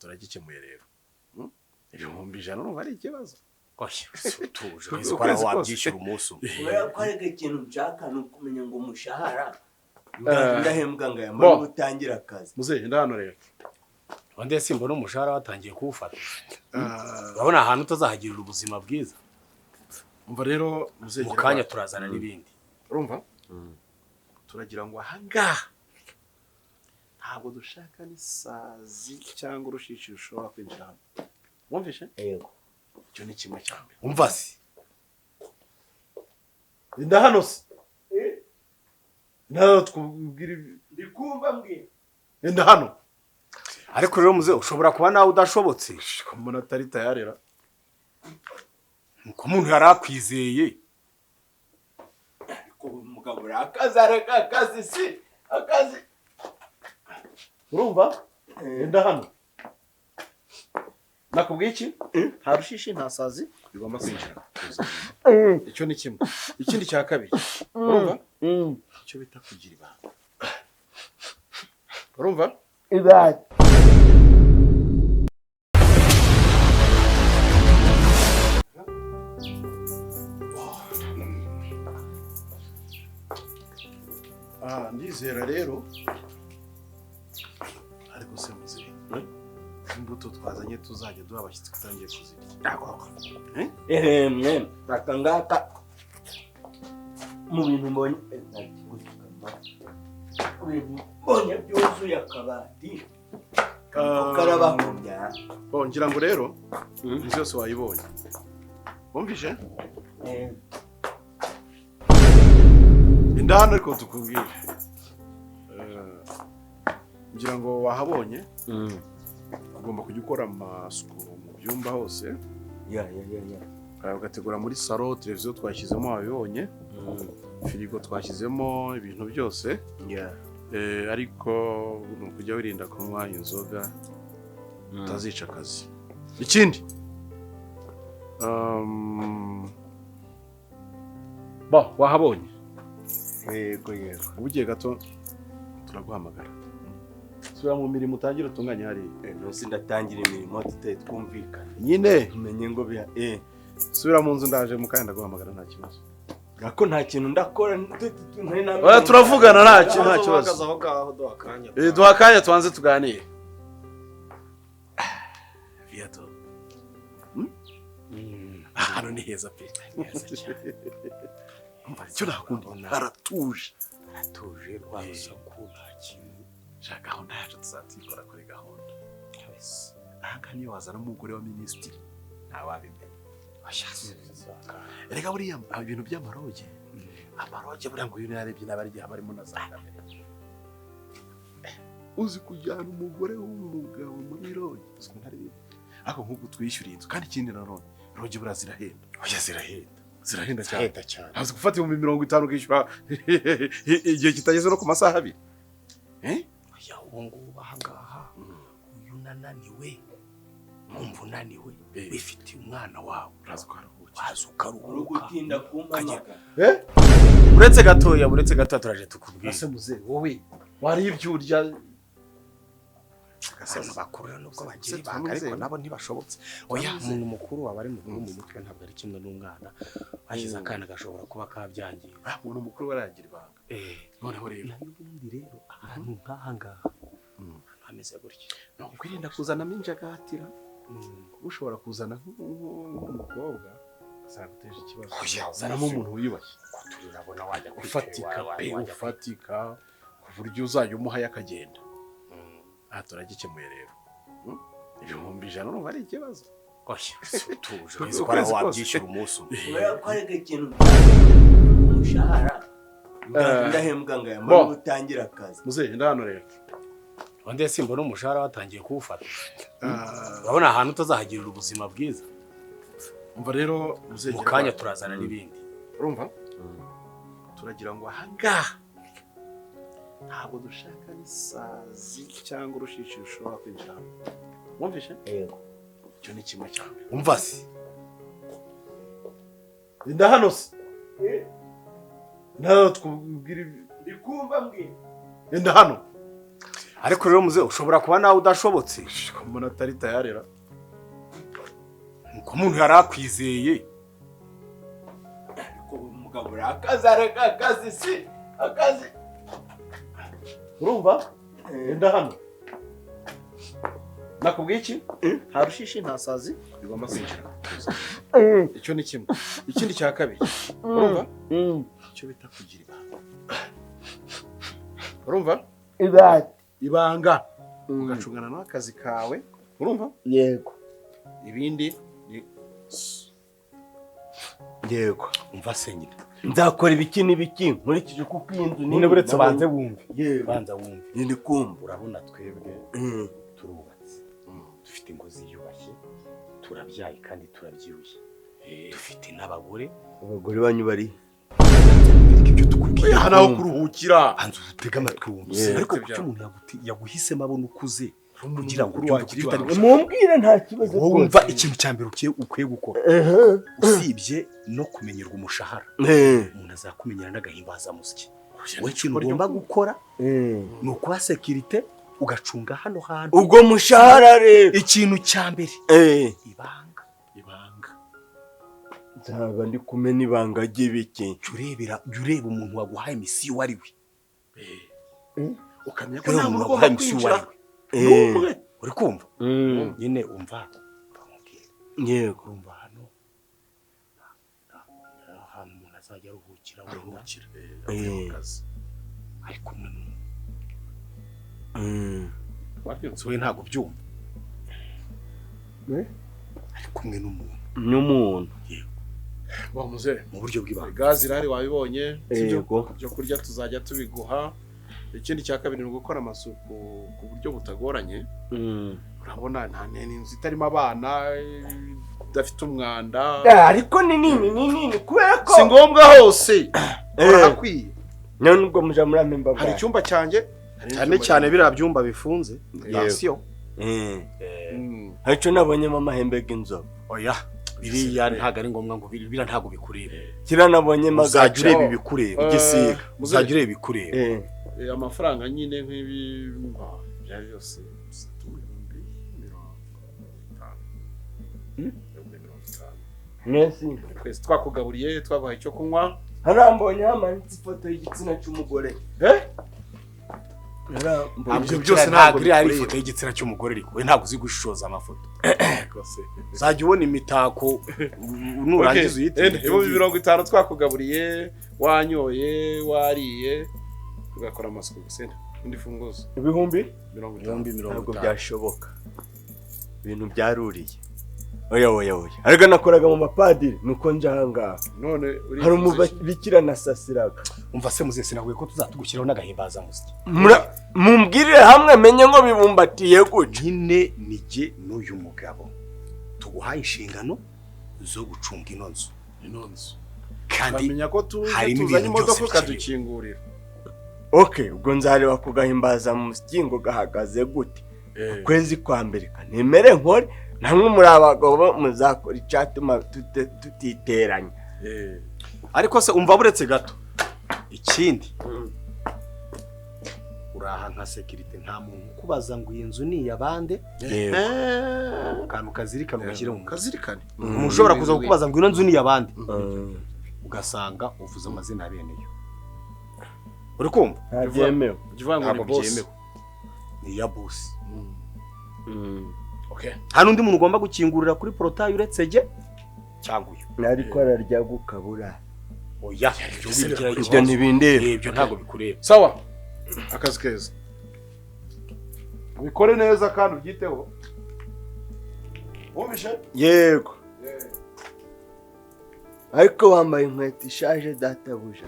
turagikemuye rero. Ibihumbi 100 urumva ari ikibazo. Oya tuje bizi ko araho wabyishyura umunsi umwe. Oya kwarega ikintu nshaka no kumenya ngo umushahara ndahembwa ngo yamara gutangira akazi. Muzehe ndahano rero. Wande simbona umushahara watangiye kuwufata. Urabona ahantu utazahagirira ubuzima bwiza. Umva rero muzehe mukanya turazana n'ibindi. Urumva? Turagira ngo ahangaha ntabwo dushaka n'isazi cyangwa urushishi rushobora kwinjira hano. Wumvishe? Yego. Icyo ni kimwe cyane. Umva se. Inda hano se. Naro twubwira ndikumva mbwira. Inda hano. Ariko rero muze ushobora kuba nawe udashobotse. Mbona atari tayarera. Nuko umuntu yarakwizeye. Ariko umugabo akazi si akazi. Urumva? Inda hano. Nakubwiye iki? Nta rushishi nta sazi bigomba kwinjira. Icyo ni kimwe. Ikindi cya kabiri. Urumva? Icyo bita kugira ibanga. Urumva? Ibanga. Ndizera rero ariko se muzehe imbuto twazanye tuzajya duha abashyitsi kutangiye kuzirya. Mwe bakangaka mu bintu mbonye mbonye byuzuye akabati karabakubya. Ngira ngo rero inzu yose wayibonye. Wumvishe? Inda hano ariko tukubwire. Ngira ngo wahabonye. Ugomba kujya ukora amasuku mu byumba hose. Ya. Ugategura muri salo, televiziyo twashyizemo wabibonye. Firigo twashyizemo ibintu byose. Ariko kujya wirinda kunywa inzoga utazica akazi. Ikindi wahabonye. Yego. Ubugiye gato turaguhamagara. Sura mu mirimo utangira utunganya hari. Nose ndatangira imirimo tuteye twumvikana. Nyine umenye ngo biha Sura mu nzu ndaje mukanya ndaguhamagara nta kibazo. Gako nta kintu ndakora turavugana nta kibazo. Aho gaho duhakanya. Duhakanya tuanze tuganire. Viato. Hano ni heza pe. Neza cyane. Cyo nakunda haratuje. Haratuje rwose kuba kintu. Shaka gahunda yacu tuzatikora kuri gahunda. Yes. Aha niyo wazana umugore wa minisitiri. Ntawabimenye. Ashaka. Erega buriya ibintu by'amaroge. Amaroge buriya ngo yune yarebye n'abarya barimo na zakamera. Uzi kujyana umugore w'umugabo muri roge. Uzi ntari. Ako nkuko twishyuriye inzu kandi ikindi na roge. Roge buriya zirahenda. Oya zirahenda cyane. Hazi gufata 50 kishyura igihe kitageze no ku masaha abiri. Oya ngo bahangaha uyu nananiwe. Umva unaniwe bifitiye umwana wawe. Waza ukaruhuka. Gutinda kumpamagara. Uretse gatoya turaje tukubwira. Ase muze wowe wari ibyurya Gasana bakuru nubwo bagira ibanga ariko nabo ntibashobotse. Oya umuntu mukuru waba ari mukuru mu mutwe ntabwo ari kimwe n'umwana. Bashize akana gashobora kuba kabyangiye. Umuntu mukuru baragira ibanga. Noneho rero n'ubundi rero ahantu nkahangaha hameze gutya. No kwirinda kuzana minjagatira. Ushobora kuzana nk'umukobwa azaguteje ikibazo. Zanamo umuntu wiyubashye. Turabona wajya ufatika ku buryo uzajya umuhaye akagenda. Turagikemuye rero. Ibihumbi 100 urumva ari ikibazo. Oya tuje bizi ko araho wabyishyura umunsi umwe. Oya kwarega ikintu umushahara ndahembwa ngo yamara gutangira akazi. Muzehe ndahano rero. Wande simbona umushahara watangiye kuwufata. Urabona ahantu utazahagirira ubuzima bwiza. Umva rero muzehe mukanya turazana n'ibindi. Urumva? Turagira ngo ahangaha ntabwo dushaka n'isazi cyangwa urushishi rushobora kwinjira hano. Wumvishe? Yego. Icyo ni kimwe cyane. Umva se. Inda hano se. Naro twubwira ndikumva mbwira. Inda hano. ariko rero muze ushobora kuba nawe udashobotse umuntu atari tayarera ko umuntu yarakwizeye ko umugabo akazi si akazi urumva enda hano nakubwiye iki nta rushishi nta sazi bigomba kwinjira icyo ni kimwe ikindi cya kabiri urumva icyo bita kugira ibanga urumva ibanga ugacungana n'akazi kawe urumva yego ibindi yego umva se nyine nzakora ibiki n'ibiki nkurikije kuko iyi nzu nyine buretse banze wumve yego banza wumve ni kumva urabona twebwe turubatse dufite ingo ziyubashye turabyaye kandi turabyibushye dufite n'abagore banyu bari ibyo tukubwiye hano aho kuruhukira hanze utega amatwi wumve ariko kuki umuntu yaguhisemo abona ukuze kugira ngo ugire mumbwire nta kibazo wumva ikintu cya mbere ukwiye gukora usibye no kumenyerwa umushahara umuntu azakumenyera n'agahimbazamusyi wowe ikintu ugomba gukora ni ukuba sekirite ugacunga hano hantu ubwo mushahara rero ikintu cya mbere ibanga nzaba ndi kumena ibanga ry'ibiki jya ureba umuntu waguhaye misiyo uwo ari we ukamenya ko nta muntu ugomba kwinjira uri kumva nyine umva yego urumva hano ahantu umuntu azajya aruhukira ari kumwe n'umuntu we ntabwo byumva ari kumwe n'umuntu bamuze mu buryo bw'ibanga gazi irahari wabibonye yego byo kurya tuzajya tubiguha ikindi cya kabiri ni ugukora amasuku ku buryo butagoranye urabona nta n'inzu itarimo abana idafite umwanda ariko ni nini kubera ko si ngombwa hose urakwiye none ubwo muja muri amemba hari icyumba cyanjye cyane cyane biriya byumba bifunze yasiyo haricyo nabonyemo amahembe y'inzovu oya biriya ntabwo ari ngombwa ngo biriya ntabwo bikureba kiranabonyemo uzajya ureba ibikureba igisiga uzajya ureba ibikureba amafaranga nyine nk'ibi byari byose nesi twese twakugaburiye twaguhaye icyo kunywa harambonye hamanitse ifoto y'igitsina cy'umugore ibyo byose ntabwo biri ari ifoto y'igitsina cy'umugore ariko we ntabwo uzi gushishoza amafoto uzajya ubona imitako nurangiza uyite ibihumbi 50 twakugaburiye wanyoye wariye tugakora amasuku gusenda undi funguzo ibihumbi 50 ntabwo byashoboka ibintu byaruriye oya ariko nakoraga mu mapadiri nuko njanga none hari umubikira nasasiraga umva se muze sinaguye ko tuzatugushyiraho n'agahimbaza musiki mumbwirire hamwe menye ngo bibumbatiye gute nyine nige n'uyu mugabo tuguhaye inshingano zo gucunga ino nzu kandi menya ko tuzanye imodoka ukadukingurira ubwo nzareba ku gahimbaza musiki ngo gahagaze gute kwezi kwa mbere kanemere nkore namwe muri abagabo muzakora icyatuma tutiteranya ariko se umva buretse gato ikindi uraha nka sekirite nta muntu kubaza ngo iyi nzu ni iy'abande kantu kazirikana ugashyire mu kazirikane umuntu ushobora kuza kukubaza ngo ino nzu ni iy'abande ugasanga uvuze amazina abeneyo uri kumva ntabyemewe ntabwo byemewe ni iya bosi hano undi muntu ugomba gukingurira kuri porotayi uretse jye cyangwa uyu ariko ararya gukabura oya ibyo ntibindeba ibyo ntabwo bikureba sawa akazi keza ubikore neza kandi ubyiteho wumvishe yego ariko wambaye inkweto ishaje databuja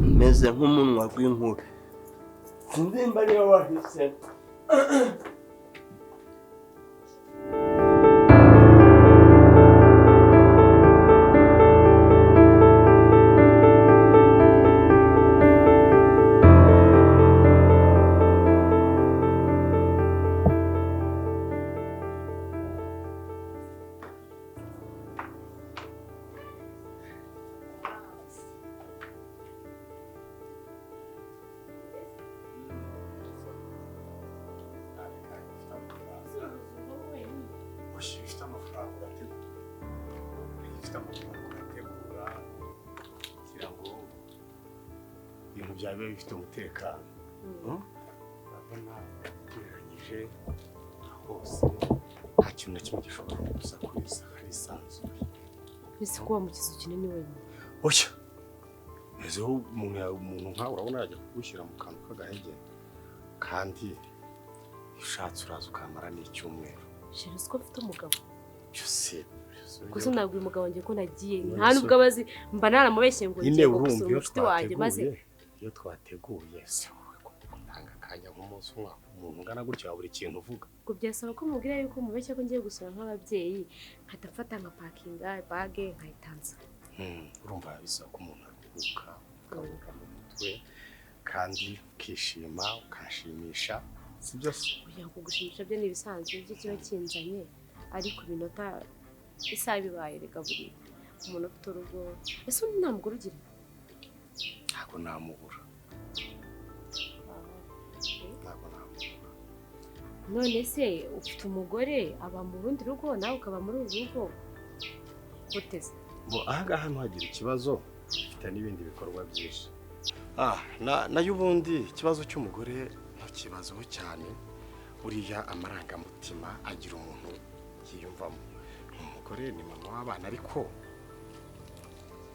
umeze nk'umunwa w'inkuru sinzi mba niyo wahise kurategura kugira ngo ibintu byawe bibe bifite umutekano. Urabona ugereranyije hose nta kintu na kimwe gishobora gusakuriza, harisanzuye. Ese kuba mu kizu kinini wenyine? Oya, ezeho umuntu nkawe urabona yajya kugushyira mu kantu k'agahenge, kandi ushatse uraza ukamara n'icyumweru. Sheri ko mfite umugabo. Cyose gusa nabwiye umugabo wanjye ko nagiye, nta nubwo abazi, mba naramubeshye ngo ngiye gusura umushuti wanjye, maze iyo twateguye se utanga akanya nk'umunsi umwe umuntu ungana gutya buri kintu uvuga. Ngo byasaba ko mubwira yuko mubeshya ko ngiye gusura nk'ababyeyi, nkahita mfata nka pakinga bage nkayitanza. Urumva bisaba ko umuntu aruhuka, ukaruhuka mu mutwe kandi ukishima ukanshimisha, sibyo se? Kugira ngo kugushimisha byo ni ibisanzwe, nicyo kiba kinzanye, ariko iminota isaha bibaye reka buri umuntu ufite urugo. Ese undi nta mugore ugira? Ntabwo namubura. None se ufite umugore aba mu rundi rugo nawe ukaba muri uru rugo uteze? Bo ahangaha ntuhagira ikibazo, ufite n'ibindi bikorwa byinshi. Nayo ubundi ikibazo cy'umugore ntukibazeho cyane, buriya amarangamutima agira umuntu yiyumvamo. Umugore ni mama w'abana, ariko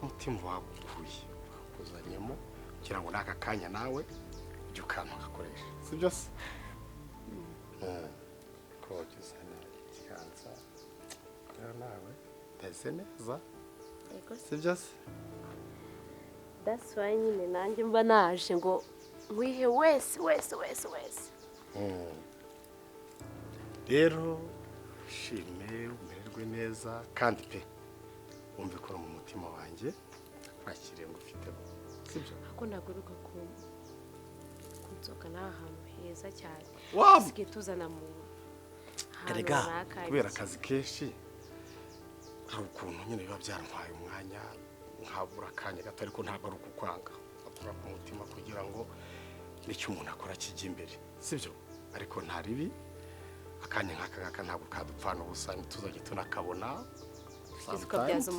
umutima wagukuye wakuzanyemo kugira ngo n'aka kanya nawe ujye ukantu gakoresha, sibyo se? Kogeza ikiganza rero nawe ndeze neza, sibyo se? That's why nyine nanjye mba naje ngo wihe wese. Rero ushime umererwe neza, kandi pe wumve ko mu mutima wanjye nakiriye ngo ufitemo, sibyo? Ako naguruka kunzoka n'ahantu heza cyane. Sigaye tuzana mu erega kubera akazi kenshi hari ukuntu nyine biba byarantwaye umwanya nkabura akanya gato, ariko ntabwo ari ukukwanga, akora ku mutima kugira ngo n'icyo umuntu akora kijya imbere, sibyo? Ariko nta ribi, akanya nk'aka ngaka ntabwo kadupfana ubusa, tuzajya tunakabona tukabyaza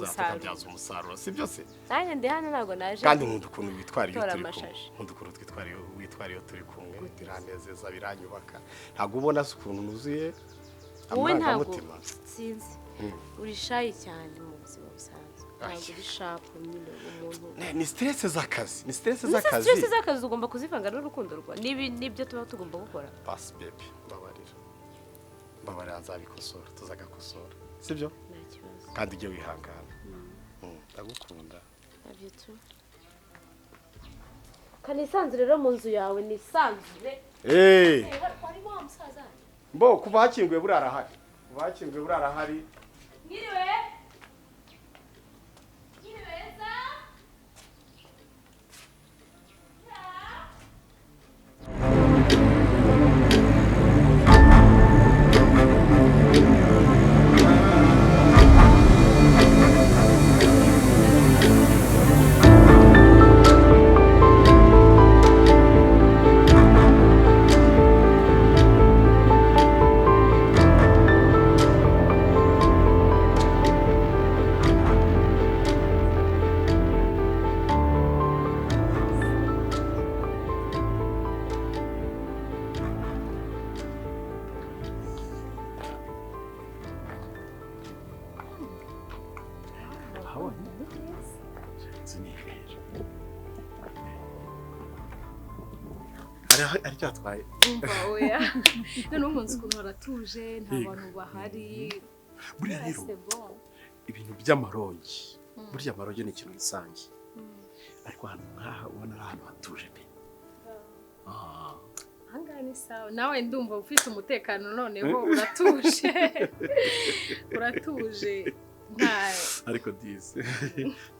umusaruro, sibyo se? Nanjye ndi hano ntabwo naje, kandi nkunda ukuntu witwariye turi kumwe, biranezeza biranyubaka. Ntabwo ubona se ukuntu nuzuye amarangamutima? Sinzi, uri shy cyane mu buzima busanzwe, ntabwo uri sharp nyine umuntu. Ni stress z'akazi, stress z'akazi ugomba kuzivanga n'urukundo rwa nibyo tuba tugomba gukora. Pass baby, mbabarira nzabikosora, tuzagakosora, sibyo? Nta kibazo, kandi ujye wihangana. Ndagukunda. Love you too. Kanisanzure rero mu nzu yawe nisanzure. Warimo wa musaza? Mbo kuva hakinguye burara hari. Ngiriwe. ari cyatwaye oya none umunsi ukuntu haratuje nta bantu bahari. Buriya rero ibintu by'amarogi, burya amarogi ni ikintu gisangiye, ariko hano nkaha ubona ari ahantu hatuje pe. Ahangaha ni sawa, nawe ndumva ufite umutekano noneho uratuje nta ariko dise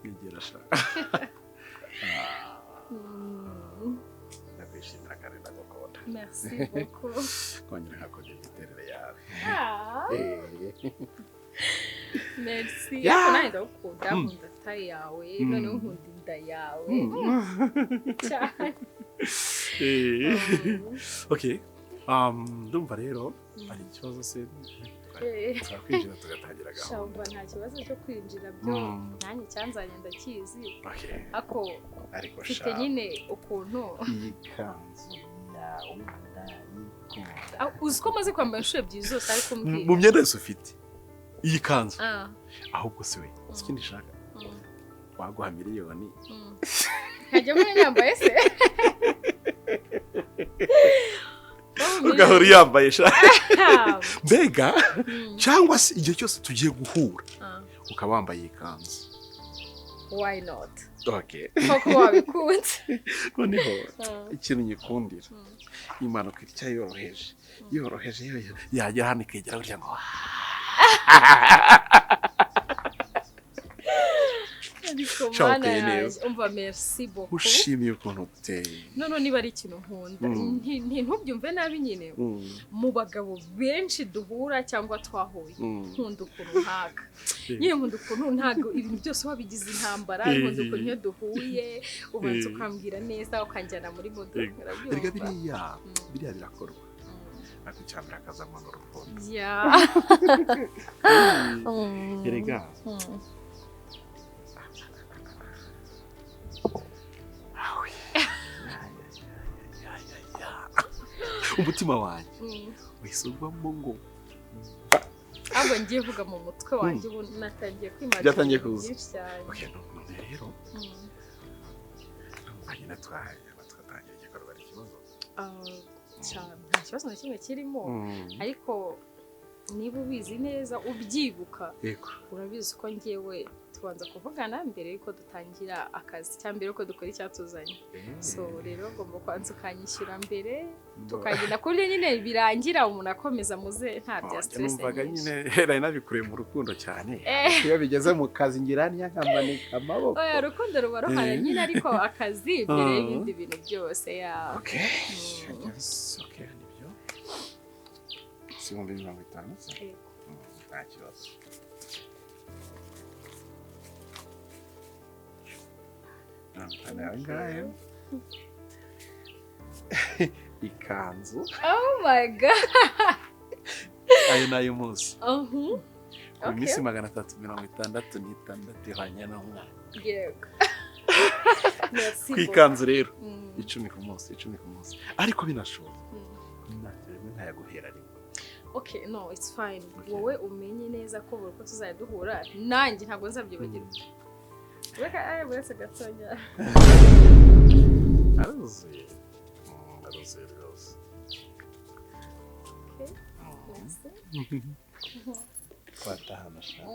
nigera shaka. Nakwishimira kandi ndagukunda. Merci beaucoup. Kongera nkakongera imiterere yawe. Merci. Yako nawe ndagukunda, nkunda tayi yawe, noneho nkunda inda yawe. Cyane. Okay. Ndumva rero ari ikibazo se twakwinjira tugatangira gahunda shamba nta kibazo cyo kwinjira byo nanjye cyanzanye ndakizi ako ariko mfite nyine ukuntu iyi kanzu yawe ndayikunda uzi ko maze kwambara inshuro ebyiri zose ariko mbwira mu myenda yose ufite iyi kanzu ahubwo se we ikindi shaka waguha miliyoni nkajya muri nyambaye se ugahora yambaye mbega cyangwa se igihe cyose tugiye guhura ukaba wambaye iyi kanzu why not okay koko wabikunze noneho ikintu nyikundira impanuka itya yoroheje yagera hano ikegera gutya ngo umva merci beaucoup ushimiye ukuntu uteye none niba ari ikintu nkunda ntubyumve nabi nyine mu bagabo benshi duhura cyangwa twahuye nkunda ukuntu nkaka nyine nkunda ukuntu ntago ibintu byose wabigize intambara nkunda ukuntu iyo duhuye ubanza ukambwira neza ukanjyana muri modoka erega biriya birakorwa ariko cyambere akazamo n'urukundo erega umutima wanjye wisubwamo ngo ahubwo ngiye vuga mu mutwe wanjye ubu natangiye kwimagina byatangiye kuza okay none rero nyine twatangiye igikorwa ari ikibazo nta kibazo na kimwe kirimo ariko niba ubizi neza ubyibuka urabizi ko ngewe tubanza kuvugana mbere yuko dutangira akazi cyangwa mbere yuko dukora icyatuzanye so rero ngomba kwanza ukanyishyura mbere tukagenda kuri nyine birangira umuntu akomeza muze nta bya stress numvaga nyine nari nabikureye mu rukundo cyane iyo bigeze mu kazi ngira nkamanika amaboko oya rukundo ruba ruhara nyine ariko akazi mbere y'ibindi bintu byose okay nibyo Ibihumbi 50 nta kibazo ngahe ikanzu oh my god ayo nayo munsi iminsi 366 ihwanye n'umwaka yego ku ikanzu rero 10 ku munsi ariko binashoboka ntayaguhera rimwe okay no it's fine wowe umenye neza ko buri ko tuzajya duhura nanjye ntabwo nzabyibagirwa reka buretse gatonya aruzuye rwose twatahana shaka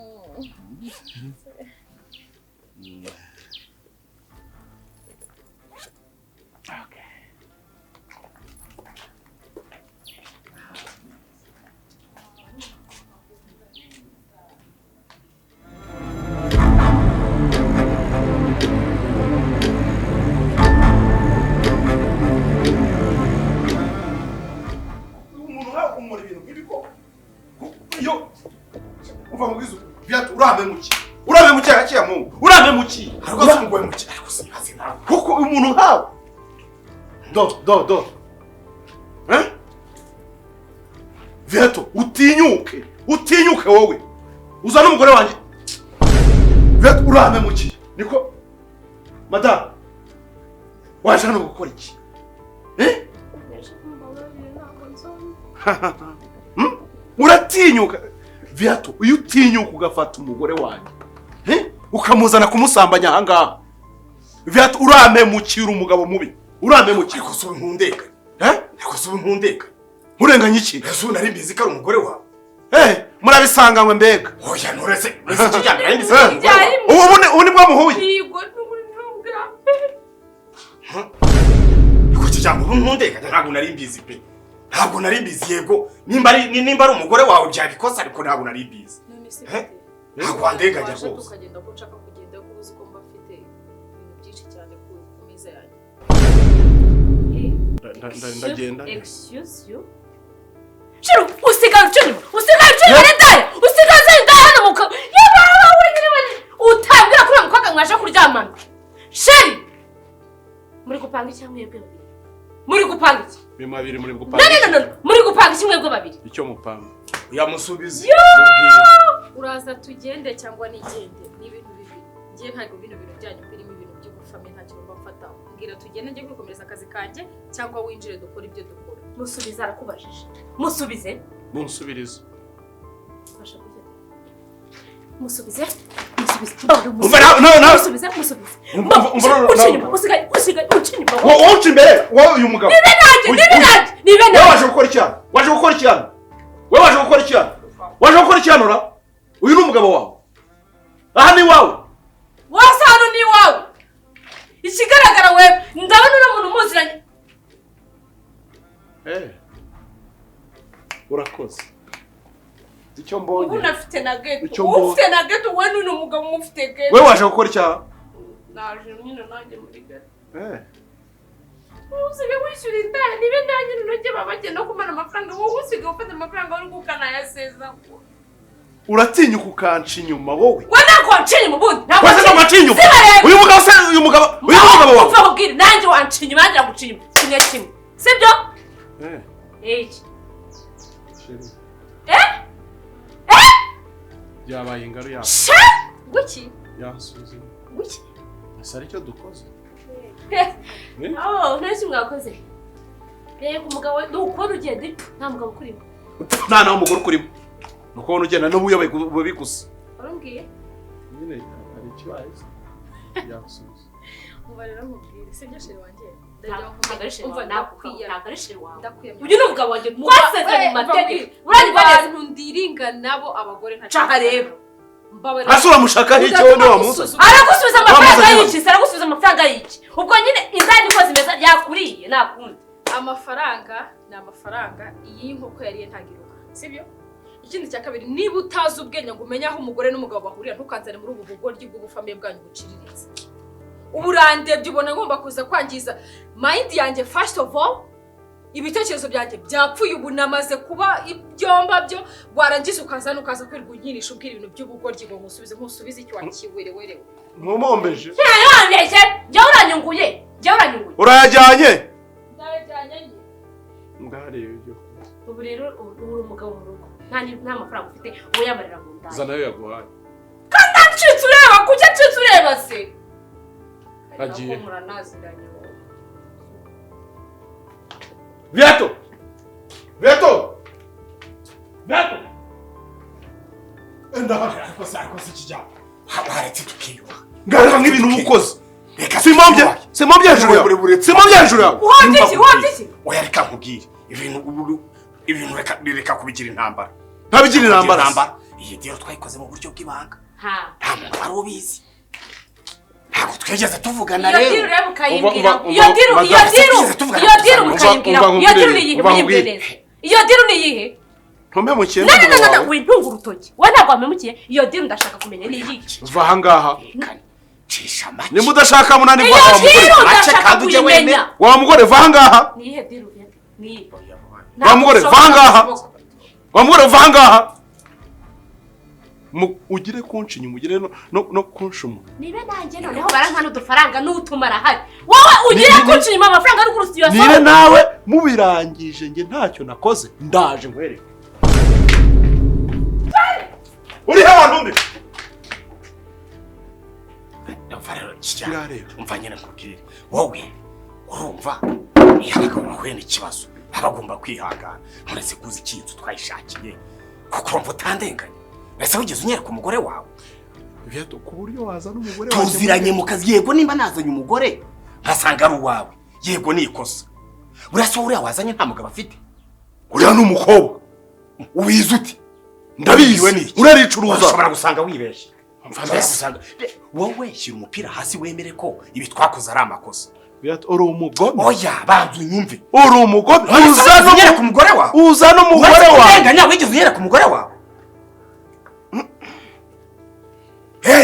okay uramemuki arakiya mu uramemuki ariko sumugwe muki ariko simaze nawe kuko umuntu nkawe do Veto utinyuke wowe uza n'umugore wanjye Veto uramemuki niko madame waje hano gukora iki uratinyuka Veto iyo utinyuka ugafata umugore wanjye ukamuzana kumusambanya ahangaha Veto uramemukira umugabo mubi uramemukira ko sobe nkundeka ko sobe nkundeka urenganya iki ese nari mbizi ko ari umugore wawe murabisanganywe mbega oya nturese ikijyambere ari mbizi ubu ni bwo muhuye yego n'ubwa ko kijyambere nkundeka ntabwo nari mbizi pe ntabwo nari mbizi yego nimba ari umugore wawe byabikosa ariko ntabwo nari mbizi ntabwo wandenganya rwose tukagenda ko nshaka kugenda ko uzi ko mba mfite ibintu byinshi cyane ku meza yanjye ndagenda excuse you Shiro usigaye ndaya hano muka yaba wenyine utambira kuri mukaka mwasha kuryamana Sheri muri gupanga iki mwebwe babiri muri gupanga iki bimabiri muri gupanga no muri gupanga iki mwebwe babiri icyo mupanga uyamusubize uraza tugende cyangwa nigende ni ibintu bibiri ngiye ntabwo bino bintu byanyu birimo ibintu by'ubufame ntacyo bafata mbwira tugende njye gukomereza akazi kanjye cyangwa winjire dukora ibyo dukora musubize arakubajije musubize munsubirize musubize wowe imbere wowe uyu mugabo nibe nanjye waje gukora icyano waje gukora icyano ra uyu ni umugabo wawe aha ni wawe wose hano ni wawe ikigaragara we ndabona uri umuntu muziranye urakoze icyo mbonye ubu nafite na geto ufite na geto we n'uno mugabo mufite geto we waje gukora icyaha naje nyine nanjye muri geto usigaye wishyura indaya nibe nanjye nujye babagenda kumara amafaranga wowe usigaye ufata amafaranga wari gukanayaseza uratinyuka ukanca inyuma wowe we ntabwo wanca inyuma ubundi ntabwo wanca inyuma uyu mugabo wawe upfa kubwira nanjye wanca inyuma nanjye naguca inyuma kimwe kimwe sibyo iki byabaye ingaru yawe guki yasuzuma guki ese aricyo dukoze ntazi mwakoze reka umugabo ntukubona ugenda nta mugabo ukurimo nta nawe umugore ukurimo ni ukubona ugenda n'ubuyoboye bubi gusa warambwiye nyine hari ikibaye yagusubiza uba rero mubwire sibyo sheri wanjye uyu ni umugabo wanjye twasezeranye mu mategeko abantu ndiringa nabo abagore nshaka rero hasi uramushakaho icyo wowe wamusaza aragusubiza amafaranga y'iki aragusubiza amafaranga y'iki ubwo nyine indaya niko zimeze yakuriye nakundi amafaranga ni amafaranga iyi nkoko yariye ntagiruka sibyo ikindi cya kabiri niba utazi ubwenge ngo umenye aho umugore n'umugabo bahurira ntukanzane muri ubu bugoryi bw'ubufame bwanyu buciriritse uburandebye ubona ngomba kuza kwangiza mind yanjye first of all ibitekerezo byanjye byapfuye ubu namaze kuba ibyomba byo warangiza ukaza kwirirwa unyinisha ubwira ibintu by'ubugoryi ngo musubize icyo wakiwerewerewe nkumombeje jya uranyunguye urayajyanye ndayajyanye ndareba ibyo ubu rero uri umugabo mu rugo nta mafaranga ufite uyamarira mu ndaya zana yo yaguhaye kandi acitse ureba kujya acitse ureba se agiye muranaziranye Vieto enda akoze kijya haretse tukiyuba ngaraka nk'ibintu ukoze simobye hejuru yawe oya reka nkubwire ibintu reka kubigira intambara ntabigira intambara iyi dero twayikoze mu buryo bw'ibanga nta muntu wari ubizi ntabwo twigeze tuvugana rero iyo diru mukayibwira iyo diru ni iyihe ntumpemukiye wintunga urutoki we ntabwo wamemukiye iyo diru ndashaka kumenya ni iyiki va ahangaha cisha make nimba udashaka munani iyo diru ndashaka kuyimenya wa mugore va ahangaha ni iyihe diru ni iyihe wa mugore va ahangaha ugire kunca inyuma ugire no kunca umuntu nibe nanjye noneho barankana udufaranga n'utumara hari wowe ugire kunca inyuma amafaranga ari kurusi yose nibe nawe mubirangije nge ntacyo nakoze ndaje nkwereke uri he abantu mbi umva nyine nkubwire wowe urumva iyo abagabo bahuye n'ikibazo abagomba kwihangana nturetse kuzi ikintu twayishakiye kuko urumva utandenganye ese wigeze unyereka umugore wawe ku buryo wazana umugore wawe tuziranye mu kazi yego nimba nazanye umugore nkasanga ari uwawe yego ni ikosa urasa uriya wazanye nta mugabo afite uriya ni umukobwa ubizi ute ndabizi uraricuruza ushobora gusanga wibeshye wowe shyira umupira hasi wemere ko ibi twakoze ari amakosa uri umugome oya banza unyumve uri umugome unyereka umugore wawe uzana umugore wawe wigeze unyereka umugore wawe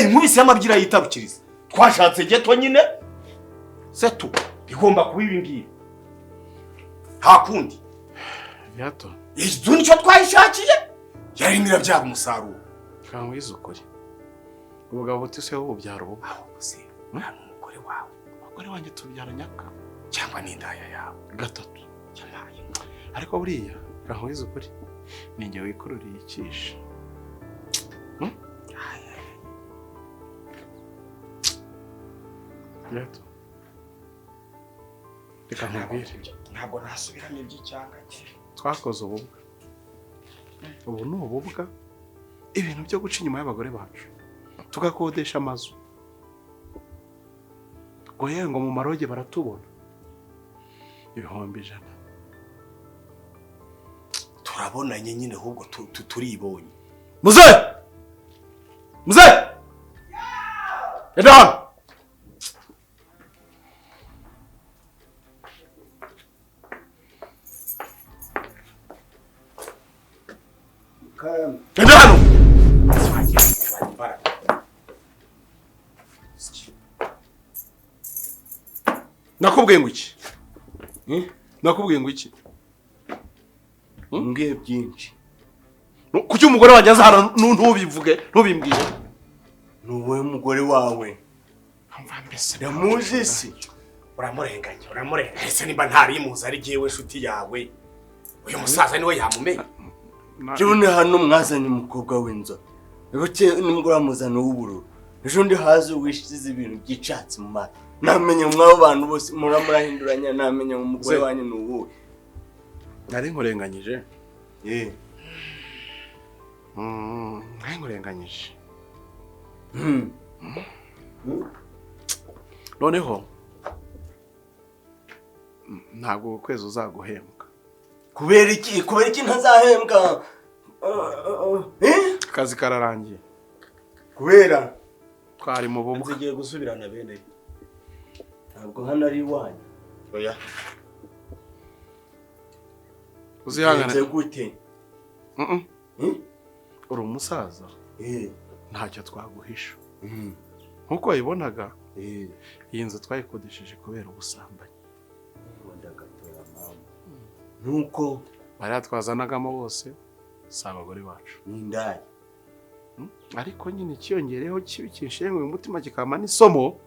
nkubise y'amabyira yitarukiriza twashatse geto nyine setu bigomba kuba ibi ngibi nta kundi inzu nicyo twayishakiye yarimo irabyara umusaruro kanwiza ukuri ubugabo butise wowe ubyara ubu se nta n'umugore wawe umugore wanjye tubyara nyaka cyangwa n'indaya yawe gatatu ariko buriya kanwiza ukuri ninjye wikururiye ikisha. Yato. Reka nkubwire. Ntabwo nasubiramo iby'icyanga cye. Twakoze ububwa. Ubu ni ububwa. Ibintu byo guca inyuma y'abagore bacu. Tugakodesha amazu. Ngo mu maroge baratubona. Ibihumbi 100. Turabonanye nyine ahubwo turibonye. Muze! Edon! Edon! Nakubwiye ngo iki? Nakubwiye ngo iki? Mbwiye byinshi. Kuki umugore wanjye azahara ntubivuge, ntubimbwire? Nuwe mugore wawe. Amva mbese ndamuzi si. Uramurenganya. Ese nimba ntari muzi ari giyewe shuti yawe. Uyu musaza niwe yamumenya. Jone hano mwazanye umukobwa w'inzo. Ebuke nimugora muzana w'ubururu. Ejo ndi haze wishize ibintu by'icatsi mu mara. Namenye mwabo bantu bose muramurahinduranya namenye umugore wanyu n'ubu. Nari nkurenganyije. Nari nkurenganyije. Noneho ntabwo ukwezi uzaguhembwa. Kubera iki ntazahembwa? Akazi kararangiye. Kubera twari mu bubwa. Nzigiye gusubirana bene. Ntabwo hano ari iwanyu. Oya. Uzihangana gute? Uri umusaza. Ntacyo twaguhisha. Nkuko wayibonaga, iyi nzu twayikodesheje kubera ubusambanyi. Nuko bari twazanagamo bose si abagore bacu. N'indaya. Ariko nyine ikiyongereho kibi kinshenguye umutima kikama n'isomo.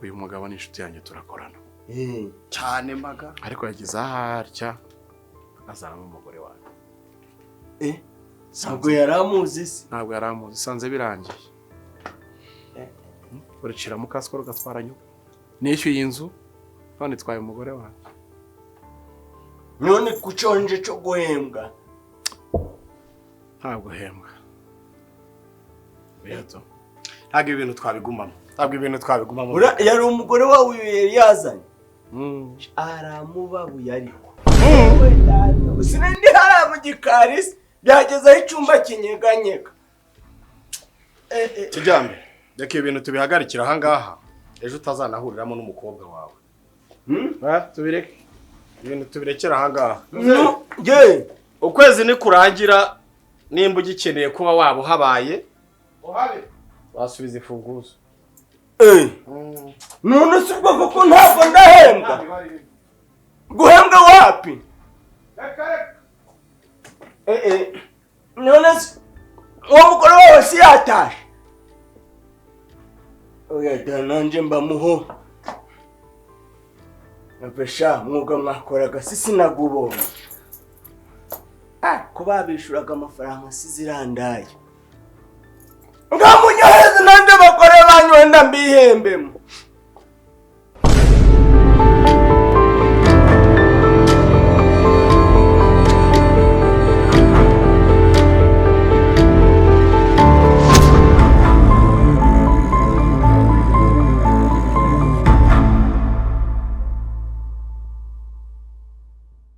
Uyu mugabo ni inshuti yanjye turakorana. Cyane maga. Ariko yagize aharya azana umugore wawe. Ntabwo yaramuzi se. Ntabwo yaramuzi, sanze birangiye. Uricira mu kaskoro gatwaranye. Nishyuye inzu none twaye umugore wawe. None kuconje cyo guhembwa. Ntabwo hembwa. Beato. Ntabwo ibintu twabigumamo. Yari umugore wawe yazanye. Aramubabuye ariko. Sinindi hara mu gikarisi byageza icumba kinyeganyega. Kijambe. Reka ibintu tubihagarikira aha ngaha. Ejo utazanahuriramo n'umukobwa wawe. Tubireke. Ibintu tubirekera aha ngaha. Ukwezi ni kurangira nimba ugikeneye kuba wabo habaye. Wasubiza ifunguzo. None si ubwo kuko ntabwo ndahembwa. Guhembwa wapi? None uwo mugore wawe si yatashe. Oya nanje mbamuho. Nabesha mwuga mwakoraga sinagubonye. Ko babishuraga amafaranga sizirandaye. Ngamunyoheze nande bakore banyu wenda mbihembemo.